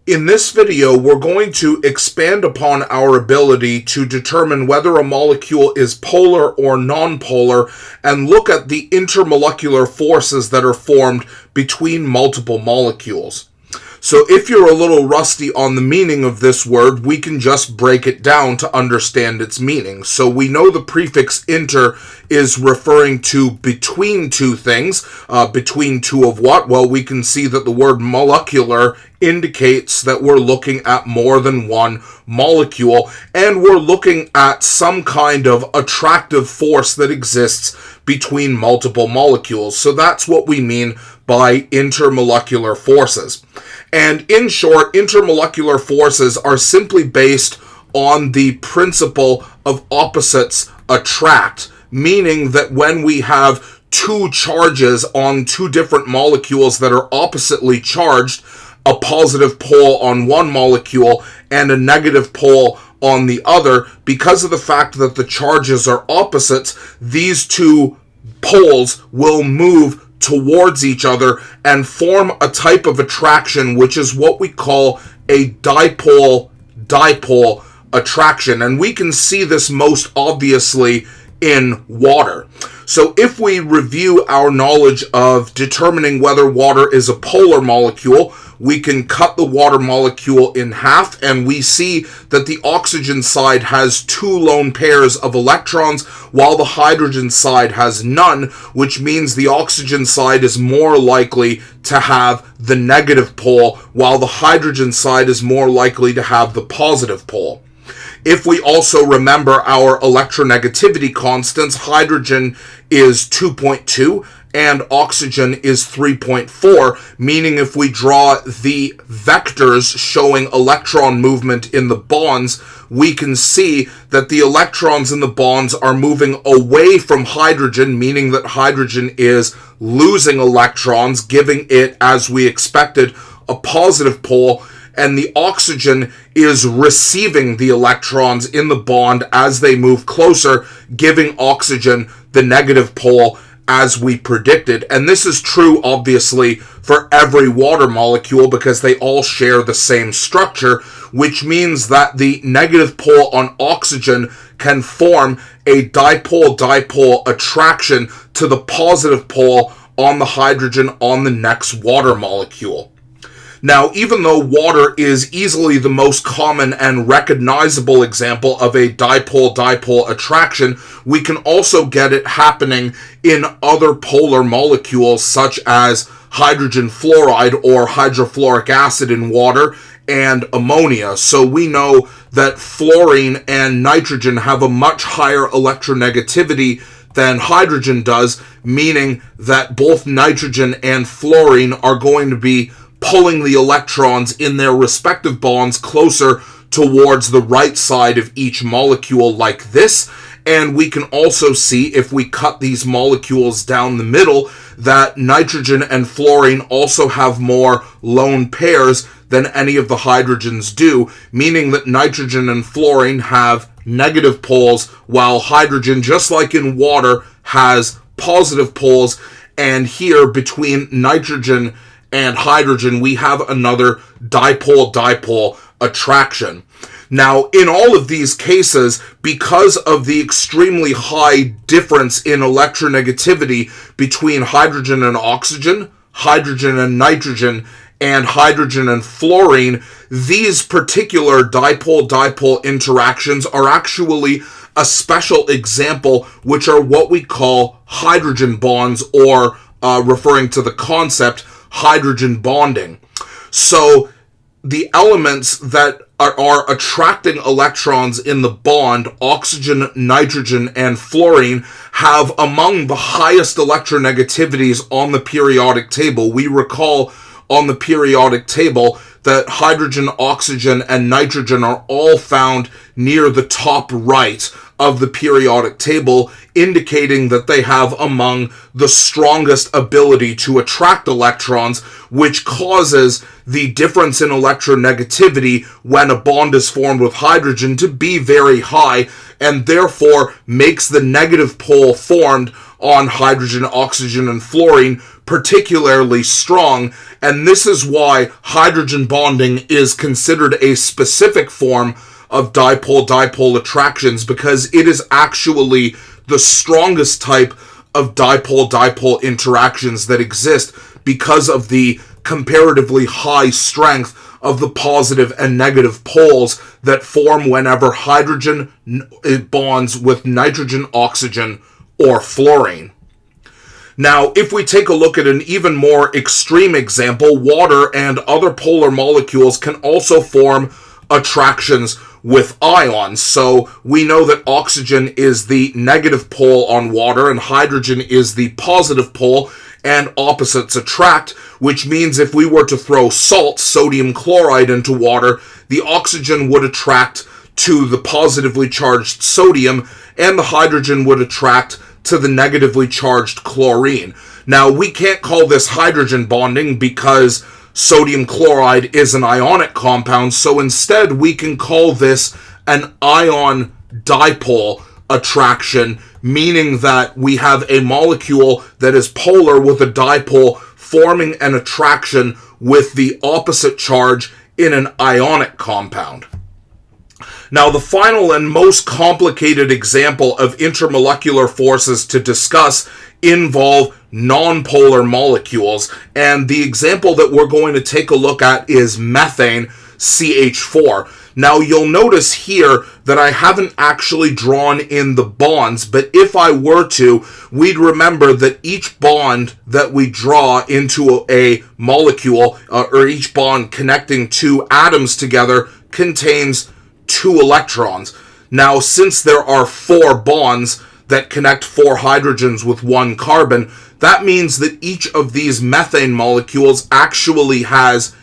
In this video, we're going to expand upon our ability to determine whether a molecule is polar or nonpolar and look at the intermolecular forces that are formed between multiple molecules. So if you're a little rusty on the meaning of this word, we can just break it down to understand its meaning. So we know the prefix inter is referring to between two things. Between two of what? Well, we can see that the word molecular indicates that we're looking at more than one molecule, and we're looking at some kind of attractive force that exists between multiple molecules. So that's what we mean by intermolecular forces. And in short, intermolecular forces are simply based on the principle of opposites attract, meaning that when we have two charges on two different molecules that are oppositely charged, a positive pole on one molecule and a negative pole on the other, because of the fact that the charges are opposites, these two poles will move towards each other and form a type of attraction, which is what we call a dipole-dipole attraction. And we can see this most obviously in water. So if we review our knowledge of determining whether water is a polar molecule, we can cut the water molecule in half, and we see that the oxygen side has two lone pairs of electrons, while the hydrogen side has none, which means the oxygen side is more likely to have the negative pole, while the hydrogen side is more likely to have the positive pole. If we also remember our electronegativity constants, hydrogen is 2.2 and oxygen is 3.4, meaning if we draw the vectors showing electron movement in the bonds, we can see that the electrons in the bonds are moving away from hydrogen, meaning that hydrogen is losing electrons, giving it, as we expected, a positive pole, and the oxygen is receiving the electrons in the bond as they move closer, giving oxygen the negative pole as we predicted. And this is true, obviously, for every water molecule because they all share the same structure, which means that the negative pole on oxygen can form a dipole-dipole attraction to the positive pole on the hydrogen on the next water molecule. Now, even though water is easily the most common and recognizable example of a dipole-dipole attraction, we can also get it happening in other polar molecules such as hydrogen fluoride or hydrofluoric acid in water and ammonia. So we know that fluorine and nitrogen have a much higher electronegativity than hydrogen does, meaning that both nitrogen and fluorine are going to be pulling the electrons in their respective bonds closer towards the right side of each molecule like this. And we can also see, if we cut these molecules down the middle, that nitrogen and fluorine also have more lone pairs than any of the hydrogens do, meaning that nitrogen and fluorine have negative poles, while hydrogen, just like in water, has positive poles. And here, between nitrogen and hydrogen, we have another dipole-dipole attraction. Now, in all of these cases, because of the extremely high difference in electronegativity between hydrogen and oxygen, hydrogen and nitrogen, and hydrogen and fluorine, these particular dipole-dipole interactions are actually a special example, which are what we call hydrogen bonds, or referring to the concept hydrogen bonding. So the elements that are attracting electrons in the bond, oxygen, nitrogen, and fluorine, have among the highest electronegativities on the periodic table. We recall on the periodic table that hydrogen, oxygen, and nitrogen are all found near the top right of the periodic table, indicating that they have among the strongest ability to attract electrons, which causes the difference in electronegativity when a bond is formed with hydrogen to be very high, and therefore makes the negative pole formed on hydrogen, oxygen, and fluorine particularly strong. And this is why hydrogen bonding is considered a specific form of dipole-dipole attractions, because it is actually the strongest type of dipole-dipole interactions that exist because of the comparatively high strength of the positive and negative poles that form whenever hydrogen bonds with nitrogen, oxygen, or fluorine. Now, if we take a look at an even more extreme example, water and other polar molecules can also form attractions with ions. So we know that oxygen is the negative pole on water and hydrogen is the positive pole, and opposites attract, which means if we were to throw salt, sodium chloride, into water, the oxygen would attract to the positively charged sodium and the hydrogen would attract to the negatively charged chlorine. Now, we can't call this hydrogen bonding because sodium chloride is an ionic compound, so instead we can call this an ion-dipole attraction, meaning that we have a molecule that is polar with a dipole forming an attraction with the opposite charge in an ionic compound. Now, the final and most complicated example of intermolecular forces to discuss involve nonpolar molecules, and the example that we're going to take a look at is methane, CH4. Now, you'll notice here that I haven't actually drawn in the bonds, but if I were to, we'd remember that each bond that we draw into a molecule, or each bond connecting two atoms together, contains 2 electrons. Now, since there are 4 bonds that connect 4 hydrogens with 1 carbon, that means that each of these methane molecules actually has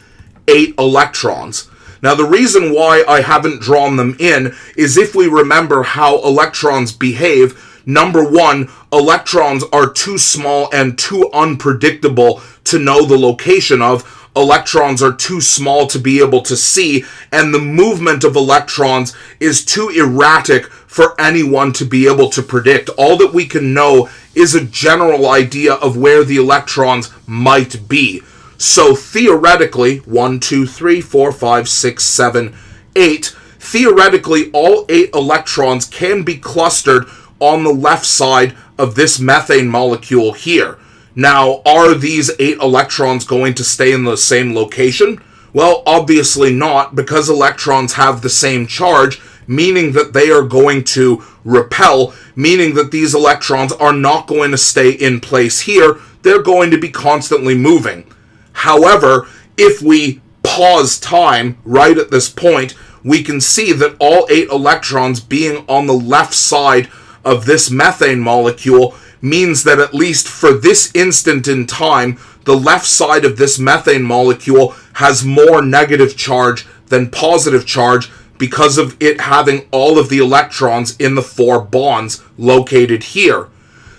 8 electrons. Now, the reason why I haven't drawn them in is if we remember how electrons behave, number 1, electrons are too small and too unpredictable to know the location of. Electrons are too small to be able to see, and the movement of electrons is too erratic for anyone to be able to predict. All that we can know is a general idea of where the electrons might be. So theoretically, 1, 2, 3, 4, 5, 6, 7, 8, theoretically all 8 electrons can be clustered on the left side of this methane molecule here. Now, are these 8 electrons going to stay in the same location? Well, obviously not, because electrons have the same charge, meaning that they are going to repel, meaning that these electrons are not going to stay in place here. They're going to be constantly moving. However, if we pause time right at this point, we can see that all 8 electrons being on the left side of this methane molecule means that at least for this instant in time, the left side of this methane molecule has more negative charge than positive charge because of it having all of the electrons in the 4 bonds located here.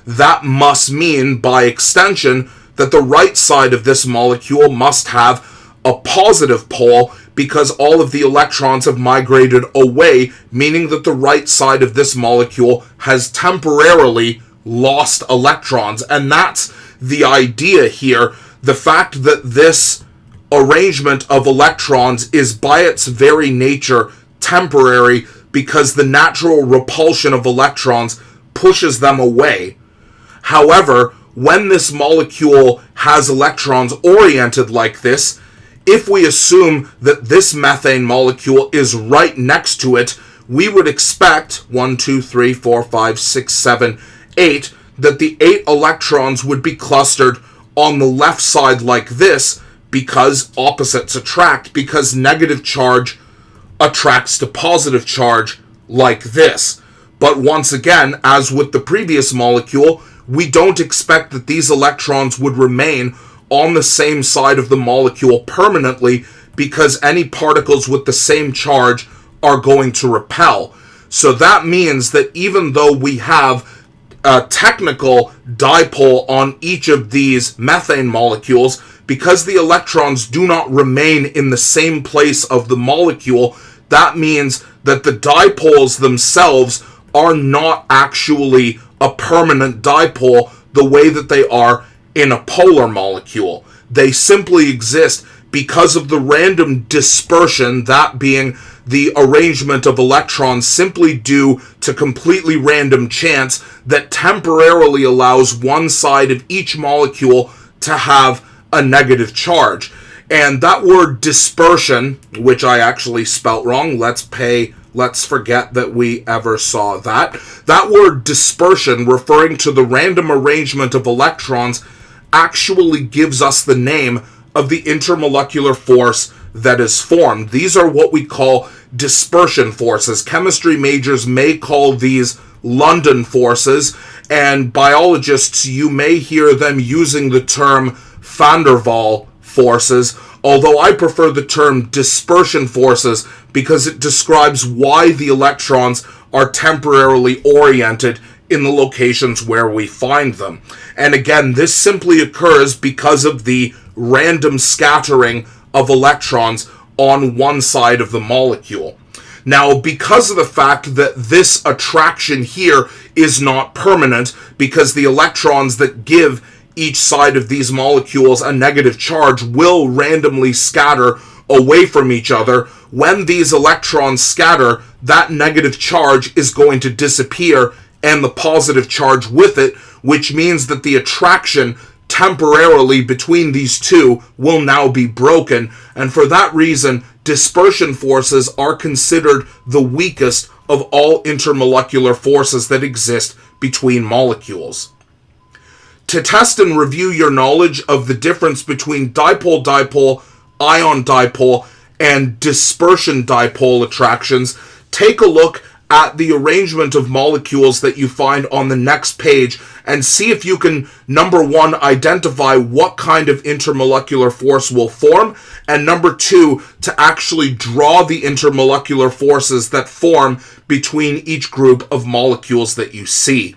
That must mean, by extension, that the right side of this molecule must have a positive pole because all of the electrons have migrated away, meaning that the right side of this molecule has temporarily lost electrons. And that's the idea here. The fact that this arrangement of electrons is by its very nature temporary because the natural repulsion of electrons pushes them away. However, when this molecule has electrons oriented like this, if we assume that this methane molecule is right next to it, we would expect 1, 2, 3, 4, 5, 6, 7, 8, that the 8 electrons would be clustered on the left side like this because opposites attract, because negative charge attracts to positive charge like this. But once again, as with the previous molecule, we don't expect that these electrons would remain on the same side of the molecule permanently because any particles with the same charge are going to repel. So that means that even though we have a technical dipole on each of these methane molecules, because the electrons do not remain in the same place of the molecule, that means that the dipoles themselves are not actually a permanent dipole the way that they are in a polar molecule. They simply exist because of the random dispersion, that being the arrangement of electrons simply due to completely random chance that temporarily allows one side of each molecule to have a negative charge. And that word dispersion, which I actually spelt wrong, let's forget that we ever saw that. That word dispersion, referring to the random arrangement of electrons, actually gives us the name of the intermolecular force that is formed. These are what we call dispersion forces. Chemistry majors may call these London forces, and biologists, you may hear them using the term van der Waals forces, although I prefer the term dispersion forces because it describes why the electrons are temporarily oriented in the locations where we find them. And again, this simply occurs because of the random scattering of electrons on one side of the molecule. Now, because of the fact that this attraction here is not permanent, because the electrons that give each side of these molecules a negative charge will randomly scatter away from each other, when these electrons scatter, that negative charge is going to disappear and the positive charge with it, which means that the attraction temporarily between these two will now be broken, and for that reason, dispersion forces are considered the weakest of all intermolecular forces that exist between molecules. To test and review your knowledge of the difference between dipole-dipole, ion-dipole, and dispersion-dipole attractions, take a look at the arrangement of molecules that you find on the next page and see if you can, number one, identify what kind of intermolecular force will form, and number two, to actually draw the intermolecular forces that form between each group of molecules that you see.